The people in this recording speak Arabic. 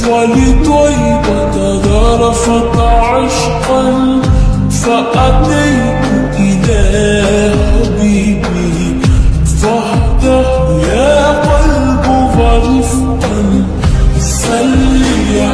ولطيبة ذرفت عشقا فأتيت إلى حبيبي فاهده يا قلب ورفقا سل يا